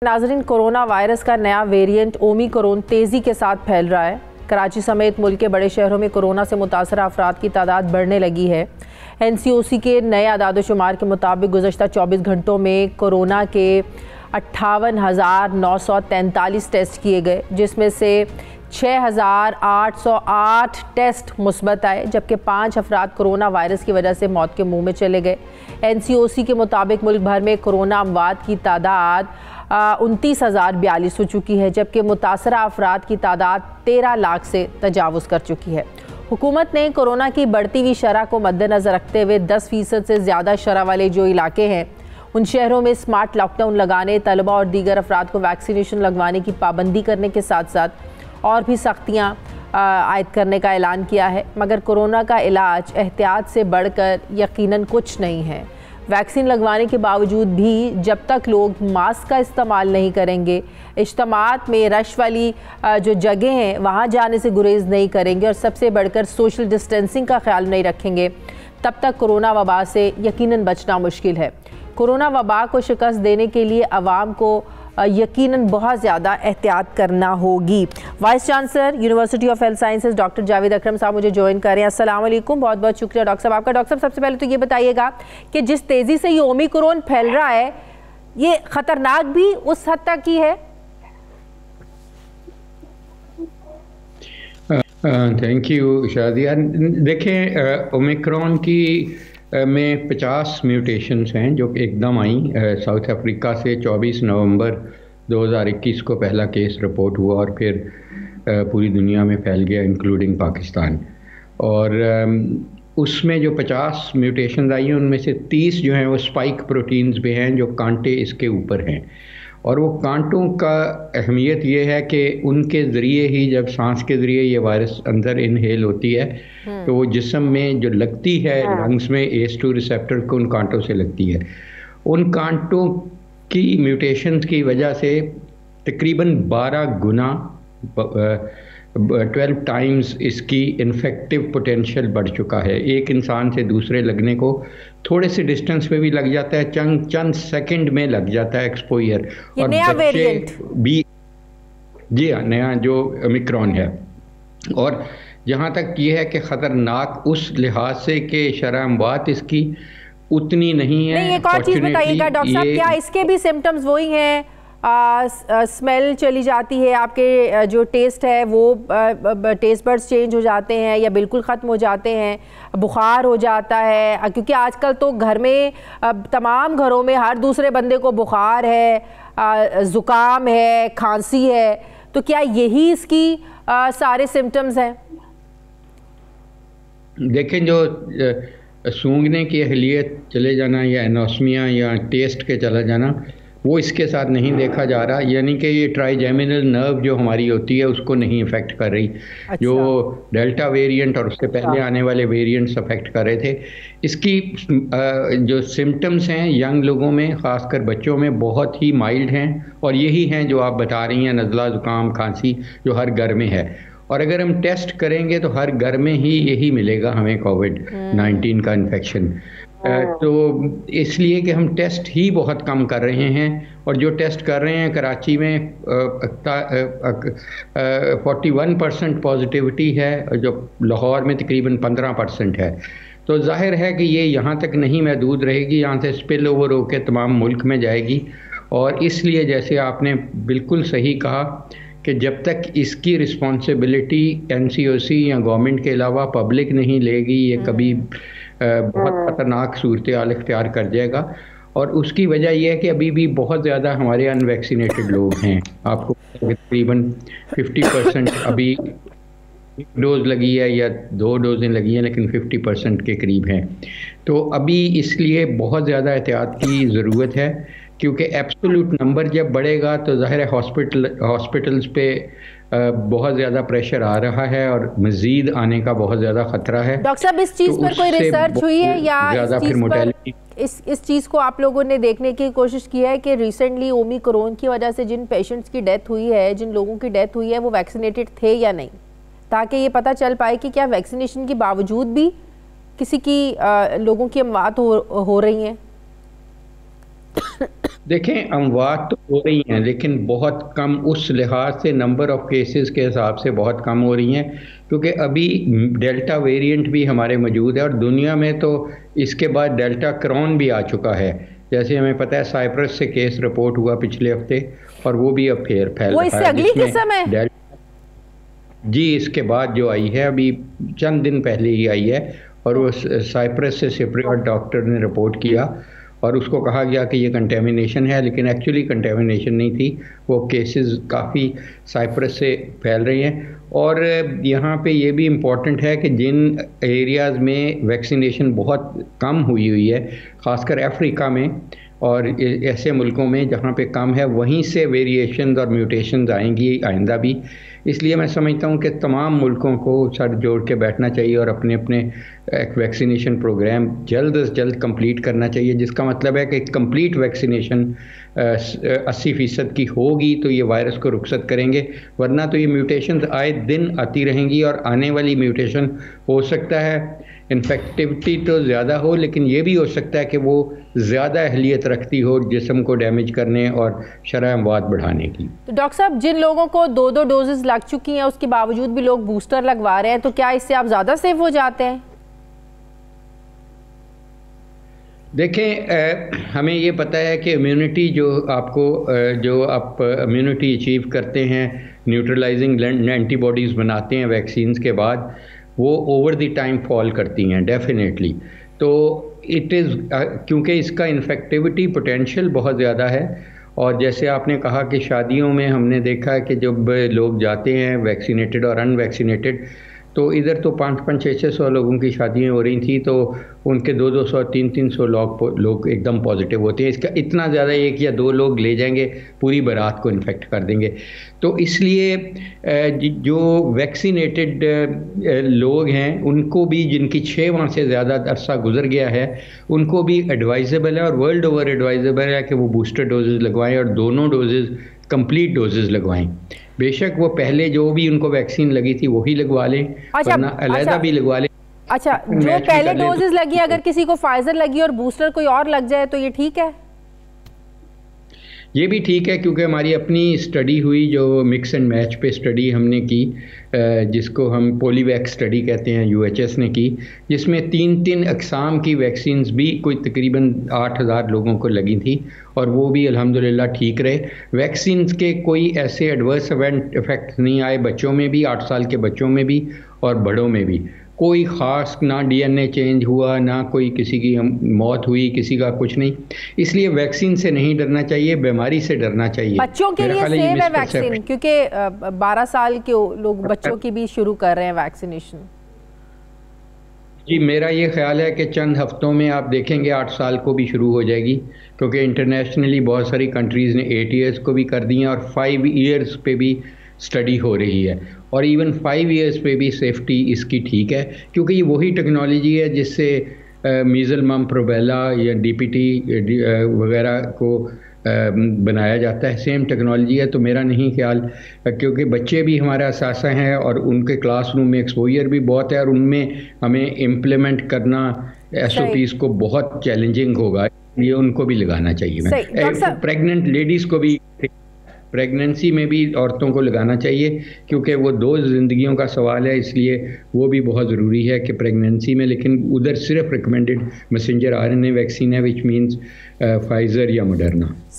नाज़रीन, corona virus का नया वेरिएंट ओमिक्रॉन तेज़ी के साथ फैल रहा है। कराची समेत मुल्क के बड़े शहरों में कोरोना से मुतासर अफराद की तादाद बढ़ने लगी है। NCOC के नए आदाद-ओ-शुमार के मुताबिक गुज़श्ता 24 घंटों में कोरोना के 58,943 टेस्ट किए गए, जिसमें से 6,808 टेस्ट मुस्बत आए, जबकि 5 अफराद कोरोना वायरस की वजह से मौत के मुंह में चले गए। NCOC के मुताबिक मुल्क भर में कोरोना अमवात की तादाद 29,042 हो चुकी है, जबकि मुतासरा अफराद की तादाद 13 लाख से तजावुज़ कर चुकी है। हुकूमत ने कोरोना की बढ़ती हुई शरह को मद्देनज़र रखते हुए 10% से ज़्यादा शरह वाले जो इलाके हैं, उन शहरों में स्मार्ट लॉकडाउन लगाने, तलबा और दीगर अफराद को वैक्सीनेशन लगवाने की पाबंदी करने के साथ साथ और भी सख्तियाँ आयद करने का ऐलान किया है। मगर कोरोना का इलाज एहतियात से बढ़कर यकीनन कुछ नहीं है। वैक्सीन लगवाने के बावजूद भी जब तक लोग मास्क का इस्तेमाल नहीं करेंगे, इज्तिमात में रश वाली जो जगह हैं वहाँ जाने से गुरेज नहीं करेंगे और सबसे बढ़कर सोशल डिस्टेंसिंग का ख्याल नहीं रखेंगे, तब तक कोरोना वबा से यकीनन बचना मुश्किल है। कोरोना वबा को शिकस्त देने के लिए आवाम को यकीनन बहुत ज़्यादा एहतियात करना होगी। Vice chancellor university of health sciences doctor Javed Akram साहब मुझे ज्वाइन कर रहे हैं। अस्सलाम वालेकुम, बहुत बहुत शुक्रिया डॉक्टर साहब आपका। डॉक्टर साहब, सबसे पहले तो ये बताइएगा कि जिस तेज़ी से ये ओमिक्रॉन फैल रहा है, ये ख़तरनाक भी उस हद तक की है? Thank you Shadiya. देखें, ओमिक्रॉन की में 50 म्यूटेशंस हैं जो एकदम आई। साउथ अफ्रीका से 24 नवंबर 2021 को पहला केस रिपोर्ट हुआ और फिर पूरी दुनिया में फैल गया, इंक्लूडिंग पाकिस्तान। और उसमें जो 50 म्यूटेशंस आई हैं, उनमें से 30 जो हैं वो स्पाइक प्रोटीन्स पे हैं जो कांटे इसके ऊपर हैं। और वो कांटों का अहमियत ये है कि उनके ज़रिए ही, जब सांस के ज़रिए ये वायरस अंदर इनहेल होती है तो वो जिस्म में जो लगती है लंग्स में ACE2 रिसेप्टर को उन कांटों से लगती है। उन कांटों की म्यूटेशंस की वजह से तकरीबन 12 गुना 12 टाइम्स इसकी इन्फेक्टिव पोटेंशियल बढ़ चुका है। एक इंसान से दूसरे लगने को थोड़े से डिस्टेंस पे भी लग जाता है, चंद सेकंड में लग जाता है एक्सपोजर। और नया वेरिएंट भी, जी हाँ, नया जो ओमिक्रॉन है। और जहाँ तक ये है कि ख़तरनाक उस लिहाज से कि शरह अमवात इसकी उतनी नहीं है। एक और चीज़ बताइएगा डॉक्टर साहब, क्या इसके भी सिम्टम्स वही हैं? स्मेल चली जाती है, आपके जो टेस्ट है वो टेस्ट बड्स चेंज हो जाते हैं या बिल्कुल ख़त्म हो जाते हैं, बुखार हो जाता है? क्योंकि आजकल तो घर में तमाम घरों में हर दूसरे बंदे को बुखार है, ज़ुकाम है, खांसी है, तो क्या यही इसकी सारे सिम्टम्स हैं? देखें, जो सूंघने की अहलियत चले जाना या एनोस्मिया या टेस्ट के चला जाना, वो इसके साथ नहीं देखा जा रहा। यानी कि ये ट्राइजेमिनल नर्व जो हमारी होती है उसको नहीं इफ़ेक्ट कर रही। अच्छा। जो डेल्टा वेरिएंट और उससे पहले आने वाले वेरिएंट्स अफेक्ट कर रहे थे। इसकी जो सिम्टम्स हैं यंग लोगों में, ख़ासकर बच्चों में, बहुत ही माइल्ड हैं और यही हैं जो आप बता रही हैं, नज़ला, ज़ुकाम, खांसी, जो हर घर में है। और अगर हम टेस्ट करेंगे तो हर घर में ही यही मिलेगा हमें कोविड-19 का इन्फेक्शन। तो इसलिए कि हम टेस्ट ही बहुत कम कर रहे हैं, और जो टेस्ट कर रहे हैं कराची में 41% पॉजिटिविटी है, जो लाहौर में तकरीबन 15% है। तो जाहिर है कि ये यहाँ तक नहीं महदूद रहेगी, यहाँ से स्पिल ओवर होकर तमाम मुल्क में जाएगी। और इसलिए जैसे आपने बिल्कुल सही कहा कि जब तक इसकी रिस्पॉन्सिबिलिटी NCOC या गवर्नमेंट के अलावा पब्लिक नहीं लेगी, ये कभी बहुत ख़तरनाक सूरत हाल इख्तियार कर जाएगा। और उसकी वजह यह है कि अभी भी बहुत ज़्यादा हमारे अनवैक्सीनेटेड लोग हैं। आपको तकरीबन 50% अभी डोज लगी है या 2 डोजें लगी हैं, लेकिन 50% के करीब हैं। तो अभी इसलिए बहुत ज़्यादा एहतियात की ज़रूरत है, क्योंकि एब्सोल्यूट नंबर जब बढ़ेगा तो ज़ाहिर है हॉस्पिटल्स पे बहुत ज़्यादा प्रेशर आ रहा है और मज़ीद आने का बहुत ज़्यादा ख़तरा है। डॉक्टर साहब, इस चीज़ पर कोई रिसर्च हुई है या इस चीज़ को आप लोगों ने देखने की कोशिश की है कि रिसेंटली ओमिक्रॉन की वजह से जिन पेशेंट्स की डेथ हुई है, जिन लोगों की डेथ हुई है, वो वैक्सीनेटेड थे या नहीं, ताकि ये पता चल पाए कि क्या वैक्सीनेशन के बावजूद भी किसी की लोगों की अमवात हो रही हैं? देखें, अमवात तो हो रही हैं लेकिन बहुत कम, उस लिहाज से नंबर ऑफ केसेस के हिसाब से बहुत कम हो रही हैं, क्योंकि अभी डेल्टा वेरिएंट भी हमारे मौजूद है और दुनिया में तो इसके बाद डेल्टा क्रॉन भी आ चुका है। जैसे हमें पता है साइप्रस से केस रिपोर्ट हुआ पिछले हफ्ते और वो भी अब फिर फैल वो रहा इससे है अगली किस्म है। जी, इसके बाद जो आई है अभी चंद दिन पहले ही आई है और वो साइप्रस से सिप्रियट डॉक्टर ने रिपोर्ट किया और उसको कहा गया कि ये कंटेमिनेशन है, लेकिन एक्चुअली कंटेमिनेशन नहीं थी। वो केसेस काफ़ी साइप्रस से फैल रही हैं। और यहाँ पे ये भी इम्पॉर्टेंट है कि जिन एरियाज़ में वैक्सीनेशन बहुत कम हुई हुई है, ख़ासकर अफ्रीका में और ऐसे मुल्कों में जहाँ पे कम है, वहीं से वेरिएशंस और म्यूटेशंस आएंगी आइंदा भी। इसलिए मैं समझता हूँ कि तमाम मुल्कों को सर जोड़ के बैठना चाहिए और अपने अपने एक वैक्सीनेशन प्रोग्राम जल्द से जल्द कंप्लीट करना चाहिए, जिसका मतलब है कि कंप्लीट वैक्सीनेशन 80% की होगी तो ये वायरस को रुखसत करेंगे, वरना तो ये म्यूटेशंस आए दिन आती रहेंगी और आने वाली म्यूटेशन हो सकता है इन्फेक्टिविटी तो ज़्यादा हो, लेकिन ये भी हो सकता है कि वो ज़्यादा अहलियत रखती हो जिस्म को डैमेज करने और शरह अमवात बढ़ाने की। तो डॉक्टर साहब, जिन लोगों को 2-2 डोजेस लग चुकी हैं उसके बावजूद भी लोग बूस्टर लगवा रहे हैं, तो क्या इससे आप ज़्यादा सेफ हो जाते हैं? देखें, हमें ये पता है कि इम्यूनिटी जो आप इम्यूनिटी अचीव करते हैं, न्यूट्रलाइजिंग एंटीबॉडीज़ बनाते हैं वैक्सीन्स के बाद, वो ओवर द टाइम फॉल करती हैं डेफिनेटली। तो इट इज़ क्योंकि इसका इन्फेक्टिविटी पोटेंशियल बहुत ज़्यादा है। और जैसे आपने कहा कि शादियों में हमने देखा है कि जब लोग जाते हैं वैक्सीनेटेड और अनवैक्सीनेटेड, तो इधर तो 500, 600 लोगों की शादियाँ हो रही थी, तो उनके 200, 300 लोग एकदम पॉजिटिव होते हैं। इसका इतना ज़्यादा 1 या 2 लोग ले जाएंगे, पूरी बारात को इन्फेक्ट कर देंगे। तो इसलिए जो वैक्सीनेटेड लोग हैं उनको भी, जिनकी 6 माह से ज़्यादा अरसा गुजर गया है, उनको भी एडवाइजेबल है और वर्ल्ड ओवर एडवाइजेबल है कि वो बूस्टर डोजेज़ लगवाएं और दोनों डोजेज़ कंप्लीट डोजेज़ लगवाएं। बेशक वो पहले जो भी उनको वैक्सीन लगी थी वही लगवा लें, वरना अलहदा भी लगवा लें। अच्छा, जो पहले डोजेस लगी, अगर किसी को फाइजर लगी और बूस्टर कोई और लग जाए तो ये ठीक है? ये भी ठीक है, क्योंकि हमारी अपनी स्टडी हुई जो मिक्स एंड मैच पे स्टडी हमने की, जिसको हम पोलीवैक्स स्टडी कहते हैं, यूएचएस ने की, जिसमें 3 अक़साम की वैक्सीन्स भी कोई तकरीबन 8000 लोगों को लगी थी और वो भी अल्हम्दुलिल्लाह ठीक रहे। वैक्सीन्स के कोई ऐसे एडवर्स इफेक्ट नहीं आए, बच्चों में भी, 8 साल के बच्चों में भी और बड़ों में भी। कोई ख़ास ना डीएनए चेंज हुआ, ना कोई किसी की मौत हुई, किसी का कुछ नहीं। इसलिए वैक्सीन से नहीं डरना चाहिए, बीमारी से डरना चाहिए। बच्चों के लिए सेफ है वैक्सीन, क्योंकि 12 साल के लोग बच्चों की भी शुरू कर रहे हैं वैक्सीनेशन। जी, मेरा ये ख्याल है कि चंद हफ्तों में आप देखेंगे 8 साल को भी शुरू हो जाएगी, क्योंकि इंटरनेशनली बहुत सारी कंट्रीज़ ने 8 ईयर्स को भी कर दी हैं और 5 ईयर्स पे भी स्टडी हो रही है और इवन 5 ईयर्स पे भी सेफ्टी इसकी ठीक है, क्योंकि ये वही टेक्नोलॉजी है जिससे मीज़ल मम्स रूबेला या डीपीटी वगैरह को बनाया जाता है। सेम टेक्नोलॉजी है। तो मेरा नहीं ख्याल, क्योंकि बच्चे भी हमारा असासा हैं और उनके क्लासरूम में एक्सपोजर भी बहुत है और उनमें हमें इम्प्लीमेंट करना एसओपीज़ को बहुत चैलेंजिंग होगा, ये उनको भी लगाना चाहिए। प्रेग्नेंट लेडीज़ को भी, प्रेगनेंसी में भी औरतों को लगाना चाहिए, क्योंकि वो 2 ज़िंदगियों का सवाल है, इसलिए वो भी बहुत ज़रूरी है कि प्रेगनेंसी में। लेकिन उधर सिर्फ रिकमेंडेड मैसेंजर आरएनए वैक्सीन है, विच मीन्स फाइज़र या मॉडर्ना।